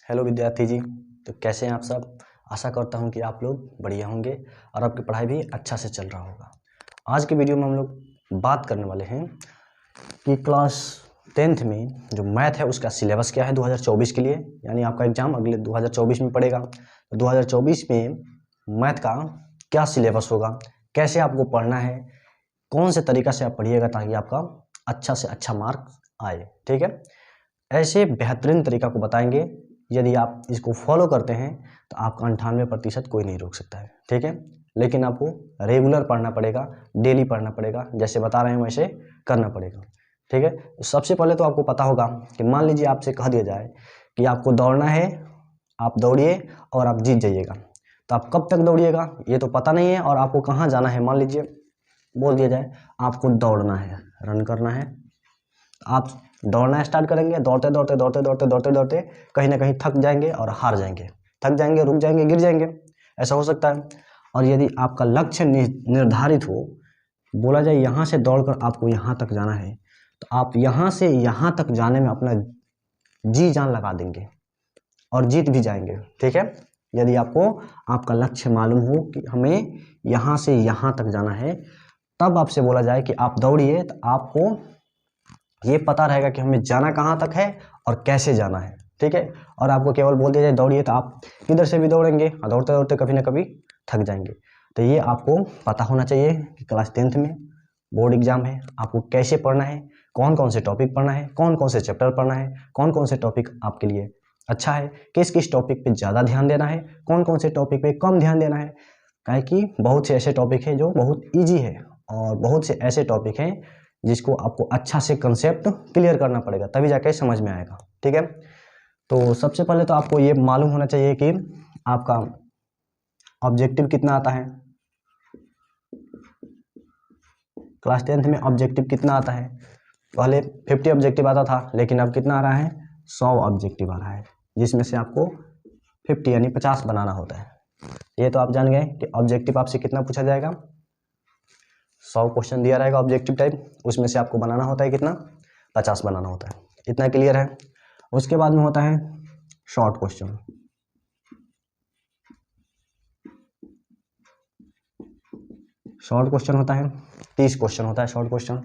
Hello विद्यार्थी जी, तो कैसे हैं आप सब। आशा करता हूं कि आप लोग बढ़िया होंगे और आपकी पढ़ाई भी अच्छा से चल रहा होगा। आज के वीडियो में हम लोग बात करने वाले हैं कि क्लास 10th में जो मैथ है उसका सिलेबस क्या है 2024 के लिए, यानी आपका एग्जाम अगले 2024 में पड़ेगा। तो 2024 में मैथ का क्या सिलेबस होगा, कैसे आपको पढ़ना है, कौन से तरीका से आप पढ़िएगा ताकि आपका अच्छा से अच्छा मार्क आए। ठीक है, ऐसे बेहतरीन तरीका को बताएंगे। यदि आप इसको फॉलो करते हैं तो आपका 98% कोई नहीं रोक सकता है। ठीक है, लेकिन आपको रेगुलर पढ़ना पड़ेगा, डेली पढ़ना पड़ेगा, जैसे बता रहे हैं वैसे करना पड़ेगा। ठीक है, सबसे पहले तो आपको पता होगा कि मान लीजिए आपसे कह दिया जाए कि आपको दौड़ना है, आप दौड़िए और आप जीत जाइएगा, तो आप कब तक दौड़िएगा ये तो पता नहीं है, और आपको कहाँ जाना है। मान लीजिए बोल दिया जाए आपको दौड़ना है, रन करना है, आप दौड़ना स्टार्ट करेंगे, दौड़ते दौड़ते दौड़ते दौड़ते दौड़ते दौड़ते कहीं ना कहीं थक जाएंगे और हार जाएंगे, थक जाएंगे, रुक जाएंगे, गिर जाएंगे, ऐसा हो सकता है। और यदि आपका लक्ष्य निर्धारित हो, बोला जाए यहाँ से दौड़कर आपको यहाँ तक जाना है, तो आप यहाँ से यहाँ तक जाने में अपना जी जान लगा देंगे और जीत भी जाएंगे। ठीक है, यदि आपको आपका लक्ष्य मालूम हो कि हमें यहाँ से यहाँ तक जाना है, तब आपसे बोला जाए कि आप दौड़िए, तो आपको ये पता रहेगा कि हमें जाना कहाँ तक है और कैसे जाना है। ठीक है, और आपको केवल बोल दिया जाए दौड़िए, तो आप किधर से भी दौड़ेंगे और दौड़ते दौड़ते कभी ना कभी थक जाएंगे। तो ये आपको पता होना चाहिए कि क्लास 10th में बोर्ड एग्जाम है, आपको कैसे पढ़ना है, कौन कौन से टॉपिक पढ़ना है, कौन कौन से चैप्टर पढ़ना है, कौन कौन से टॉपिक आपके लिए अच्छा है, किस किस टॉपिक पे ज़्यादा ध्यान देना है, कौन कौन से टॉपिक पे कम ध्यान देना है। काहे कि बहुत से ऐसे टॉपिक हैं जो बहुत ईजी है और बहुत से ऐसे टॉपिक हैं जिसको आपको अच्छा से कंसेप्ट क्लियर करना पड़ेगा, तभी जाके समझ में आएगा। ठीक है, तो सबसे पहले तो आपको ये मालूम होना चाहिए कि आपका ऑब्जेक्टिव कितना आता है। क्लास 10th में ऑब्जेक्टिव कितना आता है, पहले 50 ऑब्जेक्टिव आता था, लेकिन अब कितना आ रहा है, 100 ऑब्जेक्टिव आ रहा है, जिसमें से आपको 50 यानी 50 बनाना होता है। ये तो आप जान गए कि ऑब्जेक्टिव आपसे कितना पूछा जाएगा, 100 क्वेश्चन दिया रहेगा ऑब्जेक्टिव टाइप, उसमें से आपको बनाना होता है कितना, 50 बनाना होता है। इतना क्लियर है। उसके बाद में होता है शॉर्ट क्वेश्चन। शॉर्ट क्वेश्चन होता है 30 क्वेश्चन होता है शॉर्ट क्वेश्चन।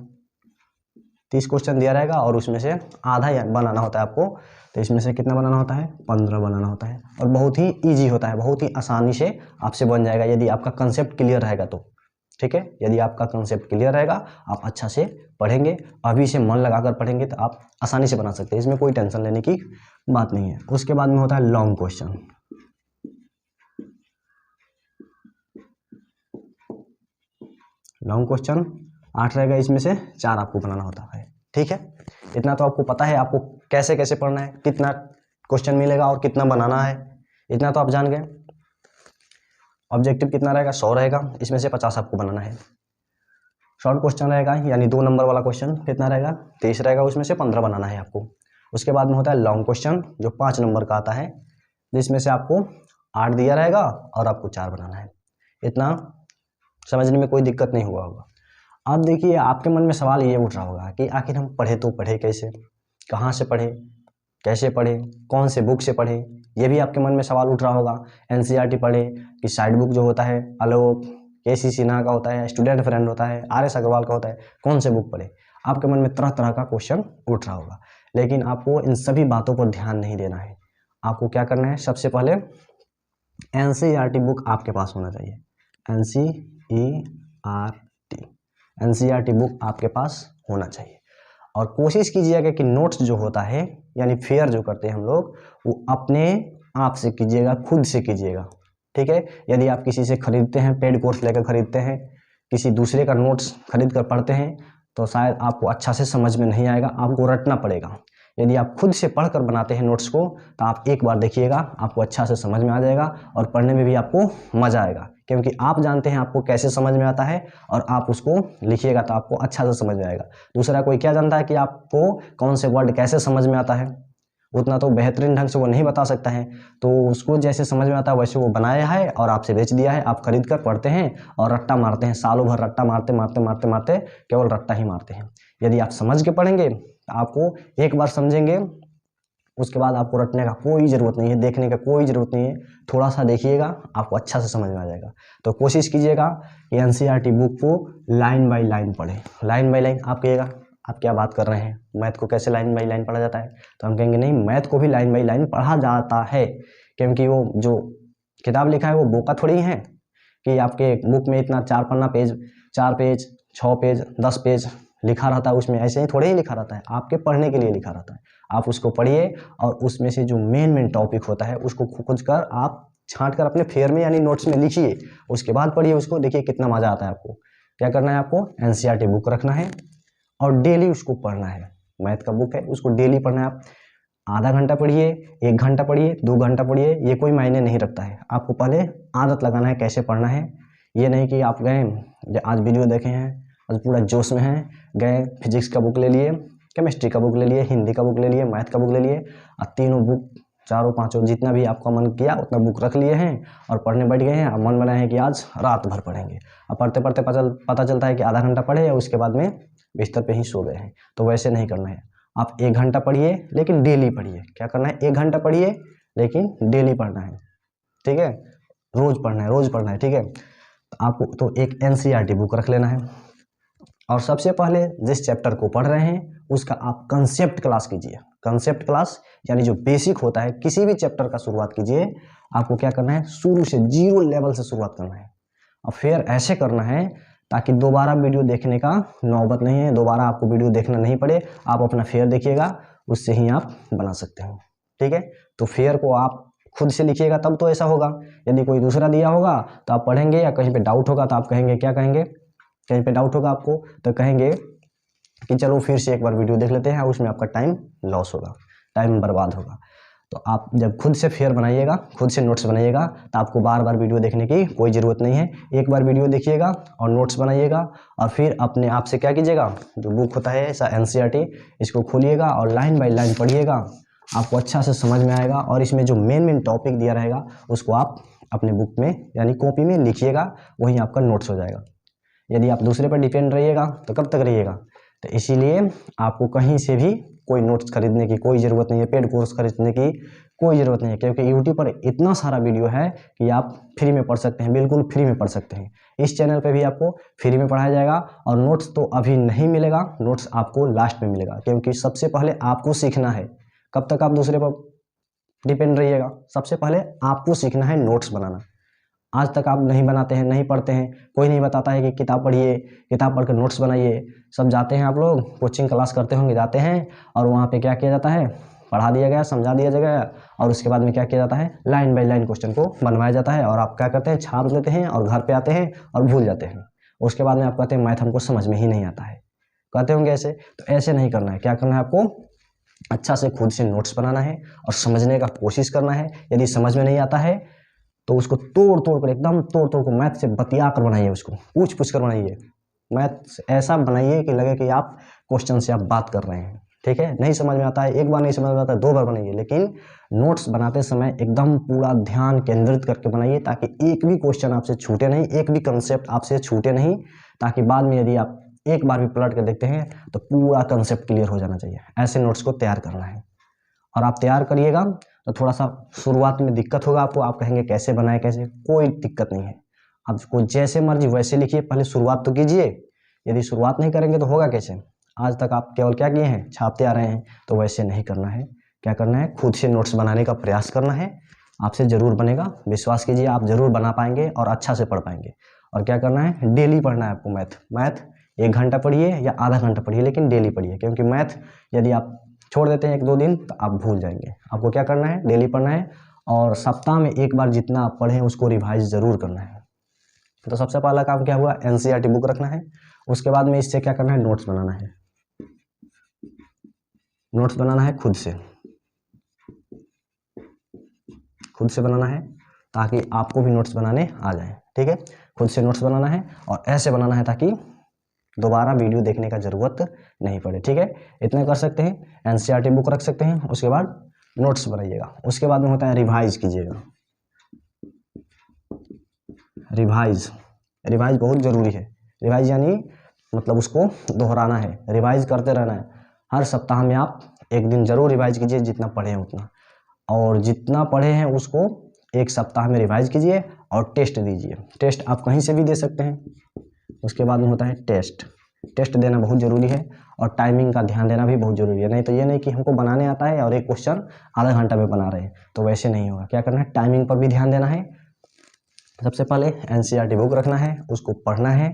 30 क्वेश्चन दिया रहेगा और उसमें से आधा बनाना होता है आपको, तो इसमें से कितना बनाना होता है, 15 बनाना होता है। और बहुत ही ईजी होता है, बहुत ही आसानी से आपसे बन जाएगा यदि आपका कंसेप्ट क्लियर रहेगा तो। ठीक है, यदि आपका कंसेप्ट क्लियर रहेगा, आप अच्छा से पढ़ेंगे, अभी से मन लगाकर पढ़ेंगे, तो आप आसानी से बना सकते हैं, इसमें कोई टेंशन लेने की बात नहीं है। उसके बाद में होता है लॉन्ग क्वेश्चन। लॉन्ग क्वेश्चन 8 रहेगा, इसमें से 4 आपको बनाना होता है। ठीक है, इतना तो आपको पता है आपको कैसे कैसे पढ़ना है, कितना क्वेश्चन मिलेगा और कितना बनाना है, इतना तो आप जान गए। ऑब्जेक्टिव कितना रहेगा, 100 रहेगा, इसमें से 50 आपको बनाना है। शॉर्ट क्वेश्चन रहेगा यानी 2 नंबर वाला क्वेश्चन कितना रहेगा, 23 रहेगा, उसमें से 15 बनाना है आपको। उसके बाद में होता है लॉन्ग क्वेश्चन जो 5 नंबर का आता है, जिसमें से आपको 8 दिया रहेगा और आपको 4 बनाना है। इतना समझने में कोई दिक्कत नहीं हुआ होगा। अब देखिए आपके मन में सवाल ये उठ रहा होगा कि आखिर हम पढ़े तो पढ़े कैसे, कहाँ से पढ़े, कैसे पढ़े, कौन से बुक से पढ़े, ये भी आपके मन में सवाल उठ रहा होगा। एनसीईआरटी पढ़े कि साइड बुक जो होता है आलोक, केसी सिन्हा का होता है, स्टूडेंट फ्रेंड होता है, आर एस अग्रवाल का होता है, कौन से बुक पढ़े। आपके मन में तरह तरह का क्वेश्चन उठ रहा होगा, लेकिन आपको इन सभी बातों पर ध्यान नहीं देना है। आपको क्या करना है, सबसे पहले एनसीईआरटी बुक आपके पास होना चाहिए। एनसीईआरटी बुक आपके पास होना चाहिए, और कोशिश कीजिएगा कि नोट्स जो होता है यानी फेयर जो करते हैं हम लोग, वो अपने आप से कीजिएगा, खुद से कीजिएगा। ठीक है, यदि आप किसी से खरीदते हैं, पेड कोर्स लेकर खरीदते हैं, किसी दूसरे का नोट्स खरीद कर पढ़ते हैं, तो शायद आपको अच्छा से समझ में नहीं आएगा, आपको रटना पड़ेगा। यदि आप खुद से पढ़कर बनाते हैं नोट्स को, तो आप एक बार देखिएगा, आपको अच्छा से समझ में आ जाएगा और पढ़ने में भी आपको मज़ा आएगा, क्योंकि आप जानते हैं आपको कैसे समझ में आता है, और आप उसको लिखिएगा तो आपको अच्छा से समझ में आएगा। दूसरा कोई क्या जानता है कि आपको कौन से वर्ड कैसे समझ में आता है, उतना तो बेहतरीन ढंग से वो नहीं बता सकता है, तो उसको जैसे समझ में आता है वैसे वो बनाया है और आपसे बेच दिया है। आप खरीद कर पढ़ते हैं और रट्टा मारते हैं, सालों भर रट्टा मारते मारते मारते मारते केवल रट्टा ही मारते हैं। यदि आप समझ के पढ़ेंगे तो आपको एक बार समझेंगे उसके बाद आपको रटने का कोई ज़रूरत नहीं है, देखने का कोई ज़रूरत नहीं है, थोड़ा सा देखिएगा आपको अच्छा से समझ में आ जाएगा। तो कोशिश कीजिएगा कि एनसीईआरटी बुक को लाइन बाय लाइन पढ़ें। लाइन बाय लाइन आप कहिएगा आप क्या बात कर रहे हैं, मैथ को कैसे लाइन बाय लाइन पढ़ा जाता है? तो हम कहेंगे नहीं, मैथ को भी लाइन बाय लाइन पढ़ा जाता है, क्योंकि वो जो किताब लिखा है वो बुक का थोड़ी है कि आपके बुक में इतना 4 पन्ना पेज, 4 पेज, 6 पेज, 10 पेज लिखा रहता है, उसमें ऐसे ही थोड़े ही लिखा रहता है, आपके पढ़ने के लिए लिखा रहता है। आप उसको पढ़िए और उसमें से जो मेन टॉपिक होता है उसको खोज कर आप छांट कर अपने फेयर में यानी नोट्स में लिखिए, उसके बाद पढ़िए उसको, देखिए कितना मज़ा आता है। आपको क्या करना है, आपको एनसीईआरटी बुक रखना है और डेली उसको पढ़ना है। मैथ का बुक है उसको डेली पढ़ना है। आप आधा घंटा पढ़िए, 1 घंटा पढ़िए, 2 घंटा पढ़िए, ये कोई मायने नहीं रखता है। आपको पहले आदत लगाना है कैसे पढ़ना है। ये नहीं कि आप गए आज वीडियो देखे हैं, आज पूरा जोश में हैं, गए फिजिक्स का बुक ले लिए, केमिस्ट्री का बुक ले लिए, हिंदी का बुक ले लिए, मैथ का बुक ले लिए और तीनों बुक, चारों पांचों जितना भी आपका मन किया उतना बुक रख लिए हैं और पढ़ने बैठ गए हैं। अब मन बनाए हैं कि आज रात भर पढ़ेंगे। अब पढ़ते पढ़ते पता चलता है कि आधा घंटा पढ़े या उसके बाद में बिस्तर पे ही सो गए हैं। तो वैसे नहीं करना है। आप 1 घंटा पढ़िए लेकिन डेली पढ़िए। क्या करना है, 1 घंटा पढ़िए लेकिन डेली पढ़ना है, ठीक है, रोज पढ़ना है, रोज पढ़ना है, ठीक है। तो आपको तो एक एनसीईआरटी बुक रख लेना है और सबसे पहले जिस चैप्टर को पढ़ रहे हैं उसका आप कंसेप्ट क्लास कीजिए। कंसेप्ट क्लास यानी जो बेसिक होता है किसी भी चैप्टर का शुरुआत कीजिए। आपको क्या करना है, शुरू से 0 लेवल से शुरुआत करना है और फिर ऐसे करना है ताकि दोबारा वीडियो देखने का नौबत नहीं है, दोबारा आपको वीडियो देखना नहीं पड़े। आप अपना फेयर देखिएगा, उससे ही आप बना सकते हो, ठीक है। तो फेयर को आप खुद से लिखिएगा तब तो ऐसा होगा। यदि कोई दूसरा दिया होगा तो आप पढ़ेंगे या कहीं पे डाउट होगा तो आप कहेंगे, क्या कहेंगे, कहीं पे डाउट होगा आपको तो कहेंगे कि चलो फिर से एक बार वीडियो देख लेते हैं, उसमें आपका टाइम लॉस होगा, टाइम बर्बाद होगा। तो आप जब खुद से फेयर बनाइएगा, खुद से नोट्स बनाइएगा तो आपको बार बार वीडियो देखने की कोई ज़रूरत नहीं है। एक बार वीडियो देखिएगा और नोट्स बनाइएगा और फिर अपने आप से क्या कीजिएगा, जो बुक होता है ऐसा एनसीईआरटी, इसको खोलिएगा और लाइन बाय लाइन पढ़िएगा। आपको अच्छा से समझ में आएगा और इसमें जो मेन टॉपिक दिया रहेगा उसको आप अपने बुक में यानी कॉपी में लिखिएगा, वही आपका नोट्स हो जाएगा। यदि आप दूसरे पर डिपेंड रहिएगा तो कब तक रहिएगा। तो इसीलिए आपको कहीं से भी कोई नोट्स खरीदने की कोई ज़रूरत नहीं है, पेड कोर्स खरीदने की कोई ज़रूरत नहीं है, क्योंकि यूट्यूब पर इतना सारा वीडियो है कि आप फ्री में पढ़ सकते हैं, बिल्कुल फ्री में पढ़ सकते हैं। इस चैनल पे भी आपको फ्री में पढ़ाया जाएगा और नोट्स तो अभी नहीं मिलेगा, नोट्स आपको लास्ट में मिलेगा, क्योंकि सबसे पहले आपको सीखना है। कब तक आप दूसरे पर डिपेंड रहिएगा, सबसे पहले आपको सीखना है नोट्स बनाना। आज तक आप नहीं बनाते हैं, नहीं पढ़ते हैं, कोई नहीं बताता है कि किताब पढ़िए, किताब पढ़कर नोट्स बनाइए। सब जाते हैं, आप लोग कोचिंग क्लास करते होंगे, जाते हैं और वहाँ पे क्या किया जाता है, पढ़ा दिया गया, समझा दिया गया और उसके बाद में क्या किया जाता है, लाइन बाय लाइन क्वेश्चन को बनवाया जाता है और आप क्या करते हैं, छाप लेते हैं और घर पर आते हैं और भूल जाते हैं। उसके बाद में आप कहते हैं मैथ हमको समझ में ही नहीं आता है, कहते होंगे ऐसे। तो ऐसे नहीं करना है। क्या करना है, आपको अच्छा से खुद से नोट्स बनाना है और समझने का कोशिश करना है। यदि समझ में नहीं आता है तो उसको तोड़ तोड़ कर, एकदम तोड़ तोड़ को मैथ से बतिया कर बनाइए, उसको पूछ पूछ कर बनाइए। मैथ ऐसा बनाइए कि लगे कि आप क्वेश्चन से आप बात कर रहे हैं, ठीक है। नहीं समझ में आता है, एक बार नहीं समझ में आता है, 2 बार बनाइए, लेकिन नोट्स बनाते समय एकदम पूरा ध्यान केंद्रित करके बनाइए ताकि एक भी क्वेश्चन आपसे छूटे नहीं, एक भी कंसेप्ट आपसे छूटे नहीं, ताकि बाद में यदि आप एक बार भी पलट कर देखते हैं तो पूरा कंसेप्ट क्लियर हो जाना चाहिए। ऐसे नोट्स को तैयार करना है और आप तैयार करिएगा तो थोड़ा सा शुरुआत में दिक्कत होगा आपको, आप कहेंगे कैसे बनाए, कैसे, कोई दिक्कत नहीं है। आपको जैसे मर्जी वैसे लिखिए, पहले शुरुआत तो कीजिए। यदि शुरुआत नहीं करेंगे तो होगा कैसे। आज तक आप केवल क्या किए हैं, छापते आ रहे हैं, तो वैसे नहीं करना है। क्या करना है, खुद से नोट्स बनाने का प्रयास करना है। आपसे ज़रूर बनेगा, विश्वास कीजिए, आप ज़रूर बना पाएंगे और अच्छा से पढ़ पाएंगे। और क्या करना है, डेली पढ़ना है आपको मैथ 1 घंटा पढ़िए या आधा घंटा पढ़िए, लेकिन डेली पढ़िए, क्योंकि मैथ यदि आप छोड़ देते हैं 1-2 दिन तो आप भूल जाएंगे। आपको क्या करना है, डेली पढ़ना है और सप्ताह में 1 बार जितना आप पढ़ें उसको रिवाइज ज़रूर करना है। तो सबसे पहला काम क्या हुआ, एनसीईआरटी बुक रखना है। उसके बाद में इससे क्या करना है, नोट्स बनाना है। नोट्स बनाना है खुद से, खुद से बनाना है ताकि आपको भी नोट्स बनाने आ जाए, ठीक है। खुद से नोट्स बनाना है और ऐसे बनाना है ताकि दोबारा वीडियो देखने का ज़रूरत नहीं पड़े, ठीक है। इतने कर सकते हैं, एनसीईआरटी बुक रख सकते हैं, उसके बाद नोट्स बनाइएगा। उसके बाद में होता है रिवाइज कीजिएगा। रिवाइज बहुत ज़रूरी है। रिवाइज यानी मतलब उसको दोहराना है, रिवाइज करते रहना है। हर सप्ताह में आप एक दिन ज़रूर रिवाइज कीजिए, जितना पढ़े हैं उतना, और जितना पढ़े हैं उसको एक सप्ताह में रिवाइज कीजिए और टेस्ट दीजिए। टेस्ट आप कहीं से भी दे सकते हैं। उसके बाद में होता है टेस्ट। टेस्ट देना बहुत ज़रूरी है और टाइमिंग का ध्यान देना भी बहुत ज़रूरी है। नहीं तो ये नहीं कि हमको बनाने आता है और एक क्वेश्चन आधा घंटा में बना रहे हैं, तो वैसे नहीं होगा। क्या करना है, टाइमिंग पर भी ध्यान देना है। सबसे पहले एनसीईआरटी बुक रखना है, उसको पढ़ना है,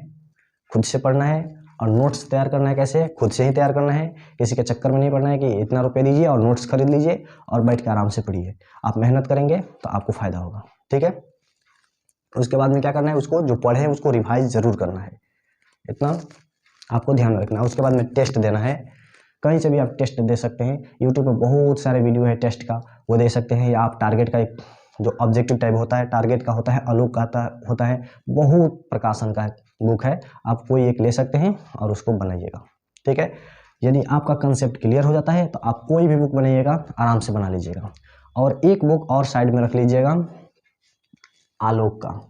खुद से पढ़ना है, और नोट्स तैयार करना है। कैसे, खुद से ही तैयार करना है, किसी के चक्कर में नहीं पढ़ना है कि इतना रुपये दीजिए और नोट्स खरीद लीजिए और बैठ के आराम से पढ़िए। आप मेहनत करेंगे तो आपको फ़ायदा होगा, ठीक है। उसके बाद में क्या करना है, उसको जो पढ़े हैं उसको रिवाइज ज़रूर करना है, इतना आपको ध्यान में रखना है। उसके बाद में टेस्ट देना है। कहीं से भी आप टेस्ट दे सकते हैं, यूट्यूब पर बहुत सारे वीडियो है टेस्ट का, वो दे सकते हैं। या आप टारगेट का एक जो ऑब्जेक्टिव टाइप होता है, टारगेट का होता है, आलोक का होता है, बहुत प्रकाशन का बुक है, आप कोई एक ले सकते हैं और उसको बनाइएगा, ठीक है। यदि आपका कंसेप्ट क्लियर हो जाता है तो आप कोई भी बुक बनाइएगा, आराम से बना लीजिएगा। और एक बुक और साइड में रख लीजिएगा, आलोक का,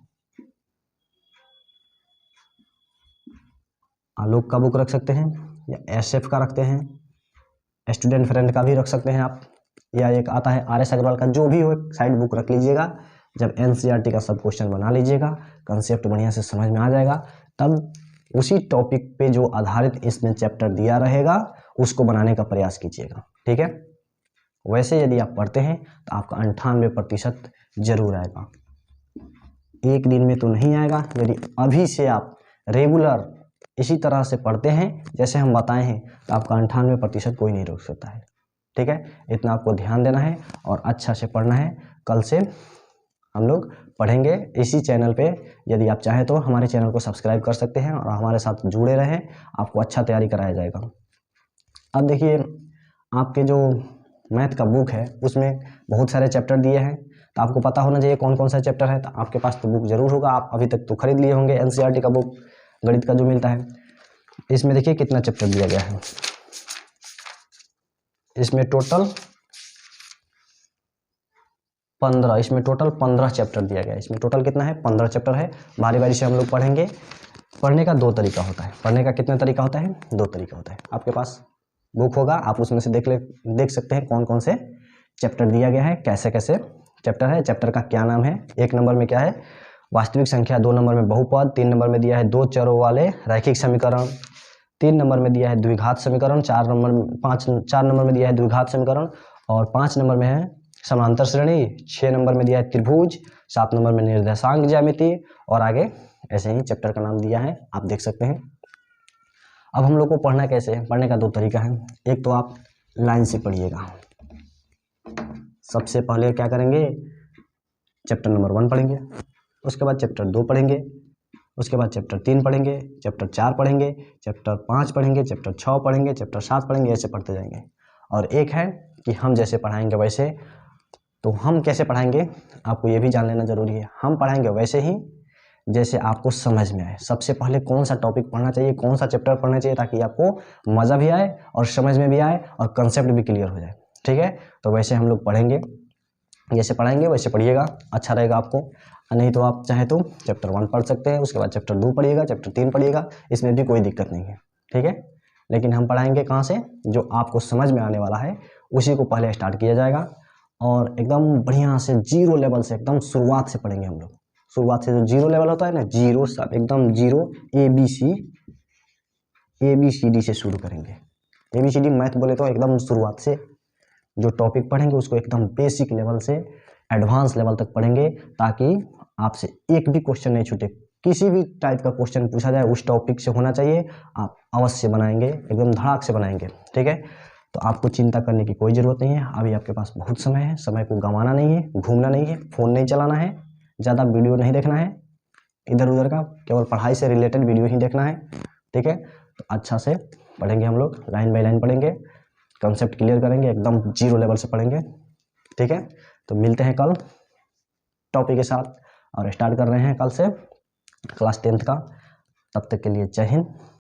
आलोक का बुक रख सकते हैं, या एसएफ का रखते हैं, स्टूडेंट फ्रेंड का भी रख सकते हैं आप, या एक आता है आर एस अग्रवाल का, जो भी हो एक साइड बुक रख लीजिएगा। जब एनसीईआरटी का सब क्वेश्चन बना लीजिएगा, कंसेप्ट बढ़िया से समझ में आ जाएगा, तब उसी टॉपिक पे जो आधारित इसमें चैप्टर दिया रहेगा उसको बनाने का प्रयास कीजिएगा, ठीक है। वैसे यदि आप पढ़ते हैं तो आपका 98% जरूर आएगा। एक दिन में तो नहीं आएगा। यदि अभी से आप रेगुलर इसी तरह से पढ़ते हैं जैसे हम बताए हैं, तो आपका 98% कोई नहीं रोक सकता है, ठीक है। इतना आपको ध्यान देना है और अच्छा से पढ़ना है। कल से हम लोग पढ़ेंगे इसी चैनल पे। यदि आप चाहें तो हमारे चैनल को सब्सक्राइब कर सकते हैं और हमारे साथ जुड़े रहें, आपको अच्छा तैयारी कराया जाएगा। अब देखिए, आपके जो मैथ का बुक है उसमें बहुत सारे चैप्टर दिए हैं, तो आपको पता होना चाहिए कौन कौन सा चैप्टर है। तो आपके पास तो बुक जरूर होगा, आप अभी तक तो खरीद लिए होंगे एनसीईआरटी का बुक, गणित का जो मिलता है। इसमें देखिए कितना चैप्टर दिया गया है। इसमें टोटल 15 चैप्टर दिया गया है। इसमें टोटल कितना है, 15 चैप्टर है। बारी बारी से हम लोग पढ़ेंगे। पढ़ने का 2 तरीका होता है। पढ़ने का कितना तरीका होता है, 2 तरीका होता है। आपके पास बुक होगा, आप उसमें से देख सकते हैं कौन कौन से चैप्टर दिया गया है, कैसे कैसे चैप्टर है, चैप्टर का क्या नाम है। 1 नंबर में क्या है, वास्तविक संख्या, 2 नंबर में बहुपद, 3 नंबर में दिया है 2 चरों वाले रैखिक समीकरण, 3 नंबर में दिया है द्विघात समीकरण, 4 नंबर में दिया है द्विघात समीकरण, और 5 नंबर में है समांतर श्रेणी, 6 नंबर में दिया है त्रिभुज, 7 नंबर में निर्देशांक ज्यामिति, और आगे ऐसे ही चैप्टर का नाम दिया है, आप देख सकते हैं। अब हम लोग को पढ़ना कैसे है, पढ़ने का 2 तरीका है। एक तो आप लाइन से पढ़िएगा। सबसे पहले क्या करेंगे, चैप्टर नंबर 1 पढ़ेंगे, उसके बाद चैप्टर 2 पढ़ेंगे, उसके बाद चैप्टर 3 पढ़ेंगे, चैप्टर 4 पढ़ेंगे, चैप्टर 5 पढ़ेंगे, चैप्टर 6 पढ़ेंगे, चैप्टर 7 पढ़ेंगे, ऐसे पढ़ते जाएंगे। और एक है कि हम जैसे पढ़ाएंगे वैसे। तो हम कैसे पढ़ाएंगे आपको ये भी जान लेना जरूरी है। हम पढ़ाएंगे वैसे ही जैसे आपको समझ में आए। सबसे पहले कौन सा टॉपिक पढ़ना चाहिए, कौन सा चैप्टर पढ़ना चाहिए, ताकि आपको मज़ा भी आए और समझ में भी आए और कंसेप्ट भी क्लियर हो जाए, ठीक है। तो वैसे हम लोग पढ़ेंगे, जैसे पढ़ाएंगे वैसे पढ़िएगा, अच्छा रहेगा आपको। नहीं तो आप चाहे तो चैप्टर 1 पढ़ सकते हैं, उसके बाद चैप्टर 2 पढ़िएगा, चैप्टर 3 पढ़िएगा, इसमें भी कोई दिक्कत नहीं है, ठीक है। लेकिन हम पढ़ाएंगे कहाँ से, जो आपको समझ में आने वाला है उसी को पहले स्टार्ट किया जाएगा। और एकदम बढ़िया से 0 लेवल से, एकदम शुरुआत से पढ़ेंगे हम लोग। शुरुआत से जो 0 लेवल होता है ना, 0 सब एकदम 0 ABCD से शुरू करेंगे। ABCD मैथ बोले तो एकदम शुरुआत से जो टॉपिक पढ़ेंगे उसको एकदम बेसिक लेवल से एडवांस लेवल तक पढ़ेंगे, ताकि आपसे एक भी क्वेश्चन नहीं छूटे। किसी भी टाइप का क्वेश्चन पूछा जाए उस टॉपिक से होना चाहिए, आप अवश्य बनाएंगे, एकदम धड़ाक से बनाएंगे, ठीक है। तो आपको चिंता करने की कोई ज़रूरत नहीं है। अभी आपके पास बहुत समय है, समय को गंवाना नहीं है, घूमना नहीं है, फ़ोन नहीं चलाना है, ज़्यादा वीडियो नहीं देखना है इधर उधर का, केवल पढ़ाई से रिलेटेड वीडियो ही देखना है, ठीक है। तो अच्छा से पढ़ेंगे हम लोग, लाइन बाय लाइन पढ़ेंगे, कंसेप्ट क्लियर करेंगे, एकदम 0 लेवल से पढ़ेंगे, ठीक है। तो मिलते हैं कल टॉपिक के साथ और स्टार्ट कर रहे हैं कल से क्लास 10th का। तब तक के लिए जय हिंद।